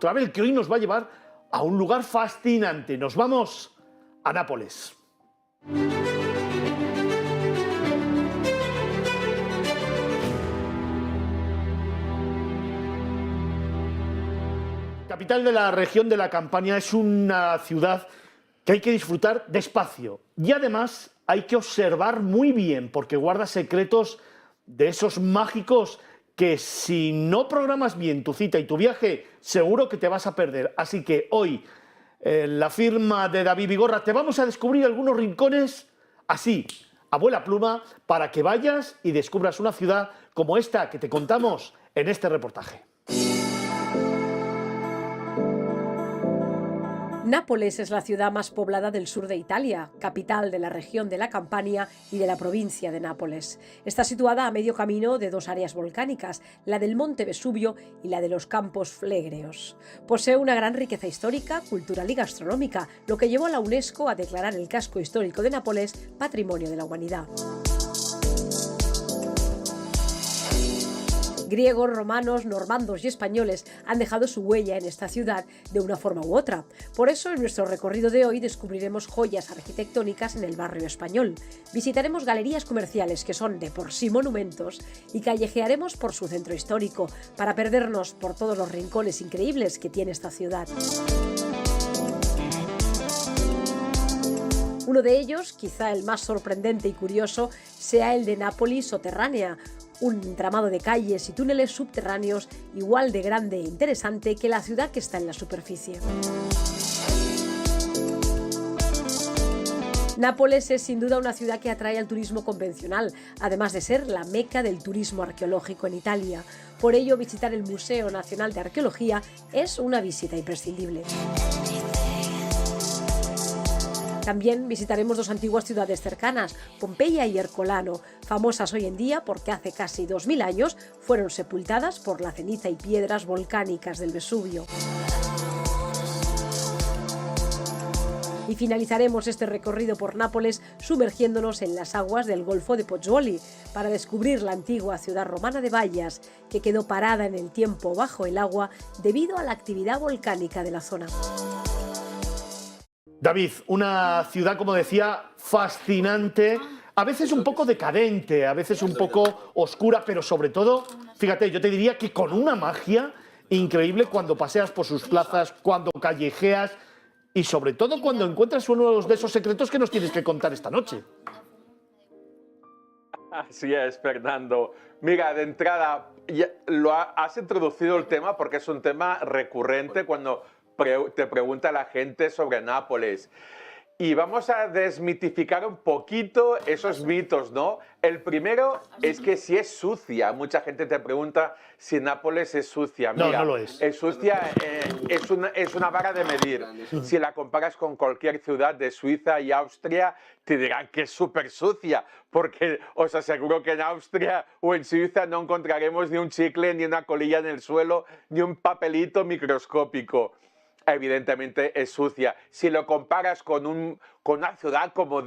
travel que hoy nos va a llevar a un lugar fascinante. Nos vamos a Nápoles. Capital de la región de la Campania, es una ciudad que hay que disfrutar despacio y además hay que observar muy bien porque guarda secretos de esos mágicos que si no programas bien tu cita y tu viaje seguro que te vas a perder. Así que hoy, en la firma de David Vigorra, te vamos a descubrir algunos rincones así, a vuela pluma, para que vayas y descubras una ciudad como esta que te contamos en este reportaje. Nápoles es la ciudad más poblada del sur de Italia, capital de la región de la Campania y de la provincia de Nápoles. Está situada a medio camino de dos áreas volcánicas, la del Monte Vesubio y la de los Campos Flegreos. Posee una gran riqueza histórica, cultural y gastronómica, lo que llevó a la UNESCO a declarar el casco histórico de Nápoles Patrimonio de la Humanidad. Griegos, romanos, normandos y españoles han dejado su huella en esta ciudad de una forma u otra. Por eso, en nuestro recorrido de hoy descubriremos joyas arquitectónicas en el barrio español. Visitaremos galerías comerciales que son de por sí monumentos y callejearemos por su centro histórico para perdernos por todos los rincones increíbles que tiene esta ciudad. Uno de ellos, quizá el más sorprendente y curioso, sea el de Nápoles Soterránea, un entramado de calles y túneles subterráneos igual de grande e interesante que la ciudad que está en la superficie. Nápoles es sin duda una ciudad que atrae al turismo convencional, además de ser la meca del turismo arqueológico en Italia. Por ello, visitar el Museo Nacional de Arqueología es una visita imprescindible. También visitaremos dos antiguas ciudades cercanas, Pompeya y Ercolano, famosas hoy en día porque hace casi 2000 años fueron sepultadas por la ceniza y piedras volcánicas del Vesubio. Y finalizaremos este recorrido por Nápoles sumergiéndonos en las aguas del Golfo de Pozzuoli para descubrir la antigua ciudad romana de Bayas, que quedó parada en el tiempo bajo el agua debido a la actividad volcánica de la zona. David, una ciudad, como decía, fascinante, a veces un poco decadente, a veces un poco oscura, pero sobre todo, fíjate, yo te diría que con una magia increíble cuando paseas por sus plazas, cuando callejeas y sobre todo cuando encuentras uno de esos secretos que nos tienes que contar esta noche. Así es, Fernando. Mira, de entrada, has introducido el tema porque es un tema recurrente cuando te pregunta la gente sobre Nápoles. Y vamos a desmitificar un poquito esos mitos, ¿no? El primero es que si es sucia. Mucha gente te pregunta si Nápoles es sucia. Mira, no, no lo es. Es sucia, es una vara de medir. Si la comparas con cualquier ciudad de Suiza y Austria, te dirán que es súper sucia, porque os aseguro que en Austria o en Suiza no encontraremos ni un chicle, ni una colilla en el suelo, ni un papelito microscópico. Evidentemente es sucia. Si lo comparas con una ciudad como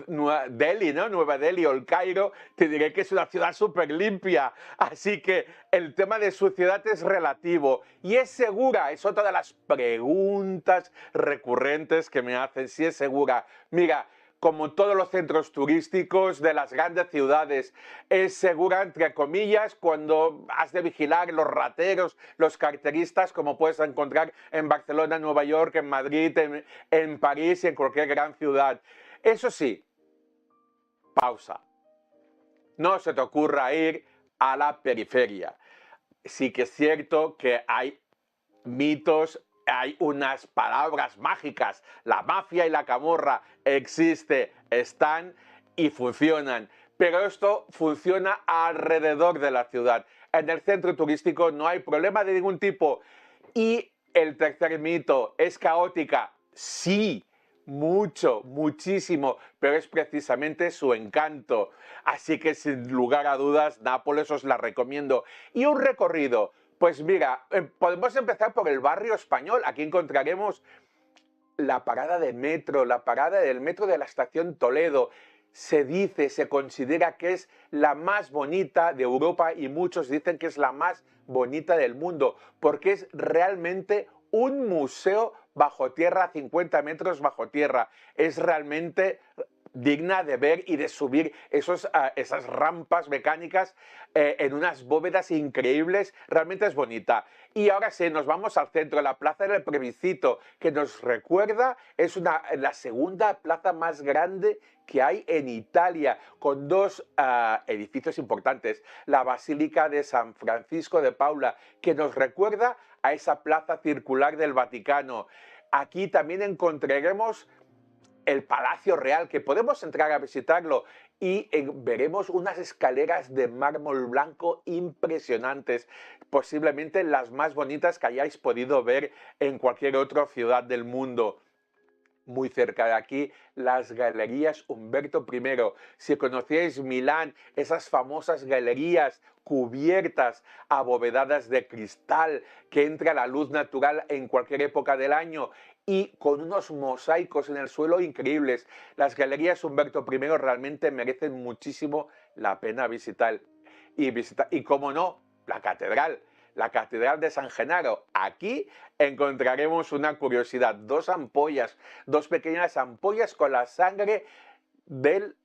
Delhi, ¿no? Nueva Delhi o el Cairo, te diré que es una ciudad súper limpia. Así que el tema de suciedad es relativo. Y es segura, es otra de las preguntas recurrentes que me hacen. Si es segura. Mira, como todos los centros turísticos de las grandes ciudades, es segura, entre comillas, cuando has de vigilar los rateros, los carteristas, como puedes encontrar en Barcelona, en Nueva York, en Madrid, en París y en cualquier gran ciudad. Eso sí, pausa. No se te ocurra ir a la periferia. Sí que es cierto que hay mitos, hay unas palabras mágicas, la mafia y la camorra existe, están y funcionan, pero esto funciona alrededor de la ciudad. En el centro turístico no hay problema de ningún tipo. Y el tercer mito, ¿es caótica? Sí, mucho, muchísimo, pero es precisamente su encanto. Así que sin lugar a dudas, Nápoles os la recomiendo. Y un recorrido. Pues mira, podemos empezar por el barrio español. Aquí encontraremos la parada de metro, la parada del metro de la estación Toledo. Se dice, se considera que es la más bonita de Europa y muchos dicen que es la más bonita del mundo, porque es realmente un museo bajo tierra, 50 metros bajo tierra. Es realmente digna de ver y de subir esas rampas mecánicas en unas bóvedas increíbles. Realmente es bonita. Y ahora sí, nos vamos al centro, la Plaza del Plebiscito, que nos recuerda, es la segunda plaza más grande que hay en Italia, con dos edificios importantes. La Basílica de San Francisco de Paula, que nos recuerda a esa plaza circular del Vaticano. Aquí también encontraremos el Palacio Real, que podemos entrar a visitarlo y veremos unas escaleras de mármol blanco impresionantes, posiblemente las más bonitas que hayáis podido ver en cualquier otra ciudad del mundo. Muy cerca de aquí, las Galerías Humberto I. Si conocéis Milán, esas famosas galerías cubiertas, abovedadas de cristal, que entra la luz natural en cualquier época del año y con unos mosaicos en el suelo increíbles. Las Galerías Humberto I realmente merecen muchísimo la pena visitar. Y cómo no, la catedral. La Catedral de San Genaro. Aquí encontraremos una curiosidad, dos pequeñas ampollas con la sangre del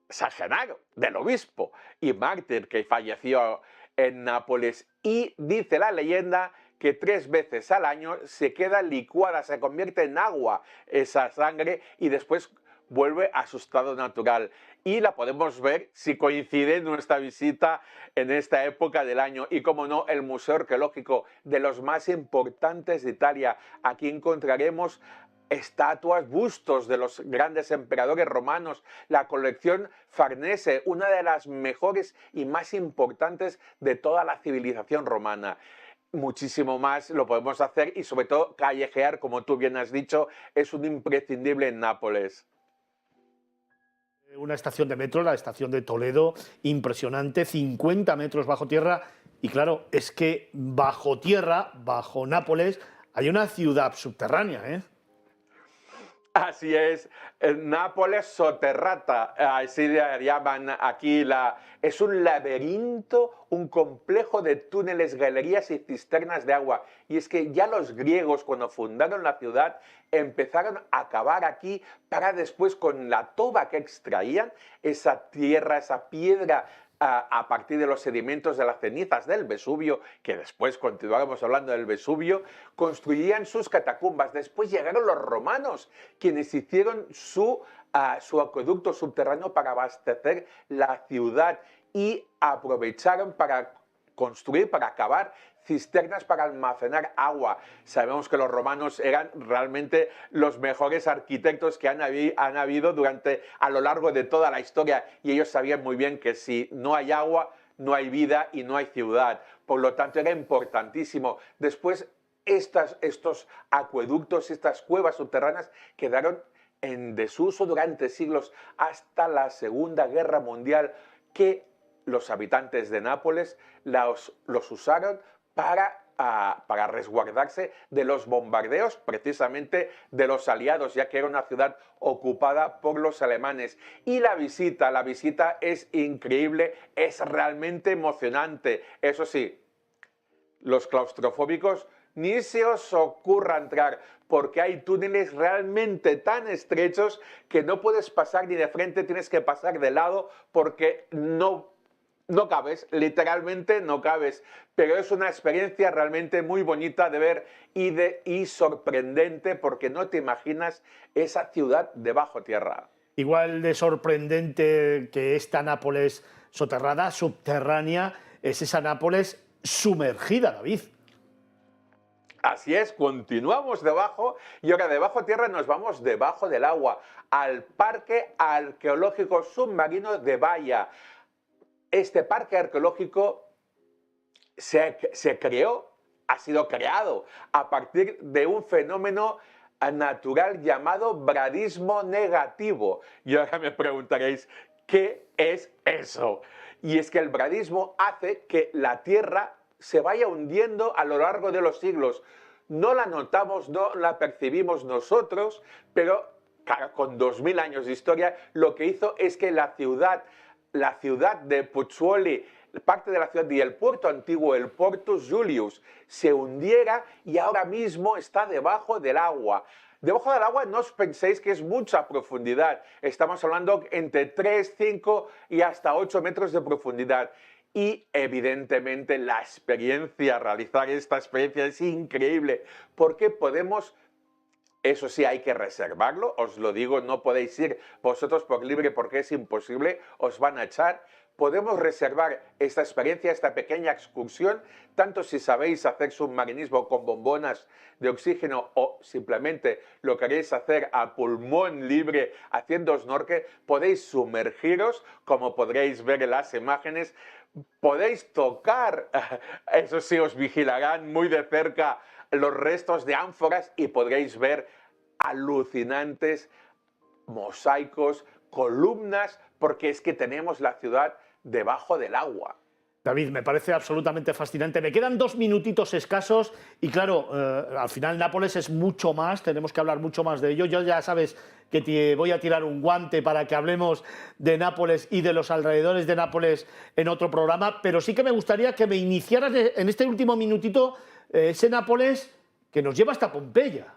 San Genaro, del obispo y mártir que falleció en Nápoles. Y dice la leyenda que 3 veces al año se queda licuada, se convierte en agua esa sangre y después vuelve a su estado natural. Y la podemos ver si coincide nuestra visita en esta época del año. Y como no, el Museo Arqueológico, de los más importantes de Italia. Aquí encontraremos estatuas, bustos de los grandes emperadores romanos, la colección Farnese, una de las mejores y más importantes de toda la civilización romana. Muchísimo más lo podemos hacer y sobre todo callejear, como tú bien has dicho, es un imprescindible en Nápoles. Una estación de metro, la estación de Toledo, impresionante, 50 metros bajo tierra. Y claro, es que bajo tierra, bajo Nápoles, hay una ciudad subterránea, ¿eh? Así es, Nápoles Sotterrata, así le llaman aquí. Es un laberinto, un complejo de túneles, galerías y cisternas de agua. Y es que ya los griegos, cuando fundaron la ciudad, empezaron a cavar aquí para después, con la toba que extraían, esa tierra, esa piedra, a partir de los sedimentos de las cenizas del Vesubio, que después continuáramos hablando del Vesubio, construían sus catacumbas. Después llegaron los romanos, quienes hicieron su acueducto subterráneo para abastecer la ciudad y aprovecharon para construir, para cavar cisternas para almacenar agua. Sabemos que los romanos eran realmente los mejores arquitectos que han habido a lo largo de toda la historia, y ellos sabían muy bien que si no hay agua, no hay vida y no hay ciudad. Por lo tanto, era importantísimo. Después, estos acueductos, estas cuevas subterráneas quedaron en desuso durante siglos, hasta la Segunda Guerra Mundial, que los habitantes de Nápoles los usaron para resguardarse de los bombardeos, precisamente de los aliados, ya que era una ciudad ocupada por los alemanes. Y la visita es increíble, es realmente emocionante. Eso sí, los claustrofóbicos, ni se os ocurra entrar, porque hay túneles realmente tan estrechos que no puedes pasar ni de frente, tienes que pasar de lado, porque no cabes, literalmente no cabes. Pero es una experiencia realmente muy bonita de ver y sorprendente, porque no te imaginas esa ciudad de bajo tierra. Igual de sorprendente que esta Nápoles soterrada, subterránea, es esa Nápoles sumergida, David. Así es, continuamos debajo y ahora de bajo tierra nos vamos debajo del agua, al Parque Arqueológico Submarino de Baia. Este parque arqueológico ha sido creado a partir de un fenómeno natural llamado bradismo negativo. Y ahora me preguntaréis, ¿qué es eso? Y es que el bradismo hace que la Tierra se vaya hundiendo a lo largo de los siglos. No la notamos, no la percibimos nosotros, pero con 2000 años de historia, lo que hizo es que la ciudad de Pozzuoli parte de la ciudad y el puerto antiguo, el Portus Julius, se hundiera y ahora mismo está debajo del agua. Debajo del agua no os penséis que es mucha profundidad. Estamos hablando entre 3, 5 y hasta 8 metros de profundidad. Y evidentemente la experiencia, realizar esta experiencia es increíble porque podemos... Eso sí, hay que reservarlo, os lo digo, no podéis ir vosotros por libre porque es imposible, os van a echar. Podemos reservar esta experiencia, esta pequeña excursión, tanto si sabéis hacer submarinismo con bombonas de oxígeno o simplemente lo queréis hacer a pulmón libre haciendo snorkel, podéis sumergiros, como podréis ver en las imágenes, podéis tocar, eso sí, os vigilarán muy de cerca los restos de ánforas y podréis ver alucinantes mosaicos, columnas, porque es que tenemos la ciudad debajo del agua. David, me parece absolutamente fascinante. Me quedan 2 minutitos escasos y claro, al final Nápoles es mucho más, tenemos que hablar mucho más de ello. Yo ya sabes que te voy a tirar un guante para que hablemos de Nápoles y de los alrededores de Nápoles en otro programa, pero sí que me gustaría que me iniciaras en este último minutito ese Nápoles que nos lleva hasta Pompeya.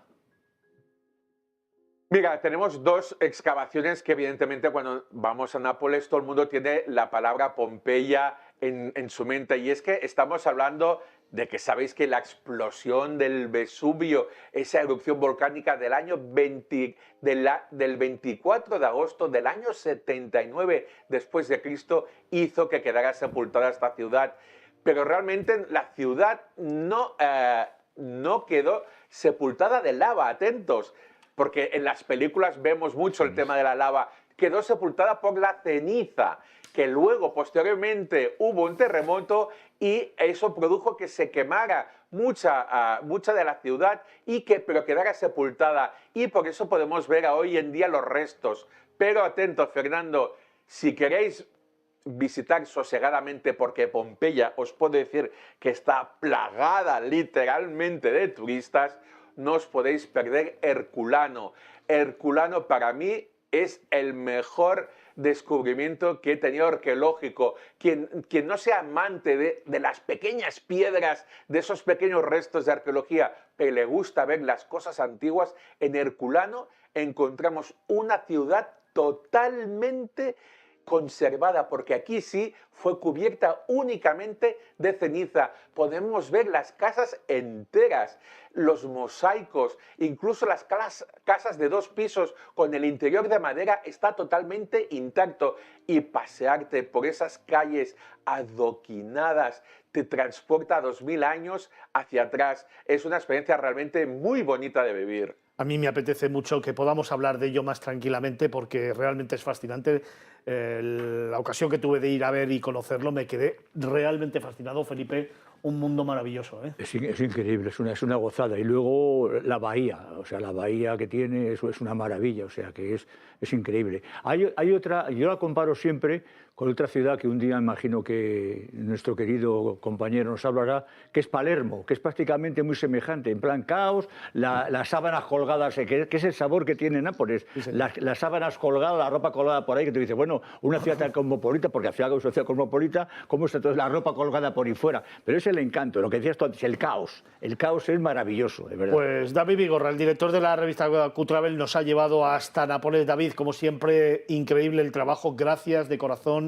Mira, tenemos 2 excavaciones que evidentemente cuando vamos a Nápoles todo el mundo tiene la palabra Pompeya en su mente, y es que estamos hablando de que sabéis que la explosión del Vesubio, esa erupción volcánica del año del 24 de agosto del año 79 después de Cristo, hizo que quedara sepultada esta ciudad. Pero realmente la ciudad no quedó sepultada de lava, atentos, porque en las películas vemos mucho el tema de la lava, quedó sepultada por la ceniza, que luego posteriormente hubo un terremoto y eso produjo que se quemara mucha de la ciudad pero quedara sepultada, y por eso podemos ver hoy en día los restos. Pero atentos, Fernando, si queréis visitar sosegadamente, porque Pompeya os puedo decir que está plagada literalmente de turistas, no os podéis perder Herculano. Herculano para mí es el mejor descubrimiento que he tenido arqueológico. Quien no sea amante de las pequeñas piedras, de esos pequeños restos de arqueología, pero le gusta ver las cosas antiguas, en Herculano encontramos una ciudad totalmente conservada, porque aquí sí fue cubierta únicamente de ceniza. Podemos ver las casas enteras, los mosaicos, incluso las casas de 2 pisos con el interior de madera está totalmente intacto, y pasearte por esas calles adoquinadas te transporta 2000 años hacia atrás. Es una experiencia realmente muy bonita de vivir. A mí me apetece mucho que podamos hablar de ello más tranquilamente porque realmente es fascinante. La ocasión que tuve de ir a ver y conocerlo, me quedé realmente fascinado, Felipe. Un mundo maravilloso, ¿eh? Es increíble, es una gozada. Y luego la bahía, o sea, la bahía que tiene es una maravilla, o sea, que es increíble. Hay otra, yo la comparo siempre con otra ciudad que un día imagino que nuestro querido compañero nos hablará, que es Palermo, que es prácticamente muy semejante, en plan caos, las sábanas colgadas, que es el sabor que tiene Nápoles, Sí, las sábanas colgadas, la ropa colgada por ahí, que te dice, bueno, una ciudad tan cosmopolita, porque al final es una ciudad cosmopolita, ¿cómo está toda la ropa colgada por ahí fuera? Pero es el encanto, lo que decías tú antes, el caos es maravilloso, de verdad. Pues David Vigorra, el director de la revista Q-Travel, nos ha llevado hasta Nápoles. David, como siempre, increíble el trabajo, gracias de corazón.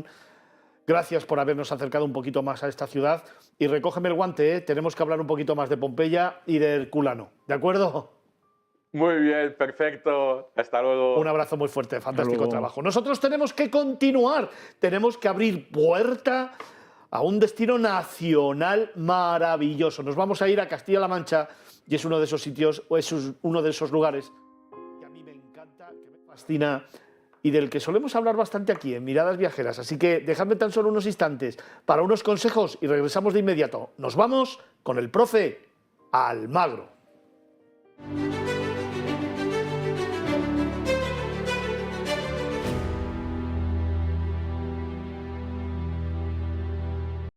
Gracias por habernos acercado un poquito más a esta ciudad. Y recógeme el guante, ¿eh? Tenemos que hablar un poquito más de Pompeya y de Herculano. ¿De acuerdo? Muy bien, perfecto. Hasta luego. Un abrazo muy fuerte, fantástico trabajo. Nosotros tenemos que continuar, tenemos que abrir puerta a un destino nacional maravilloso. Nos vamos a ir a Castilla-La Mancha y es uno de esos sitios, o es uno de esos lugares que a mí me encanta, que me fascina y del que solemos hablar bastante aquí en Miradas Viajeras. Así que dejadme tan solo unos instantes para unos consejos y regresamos de inmediato. Nos vamos con el profe Almagro.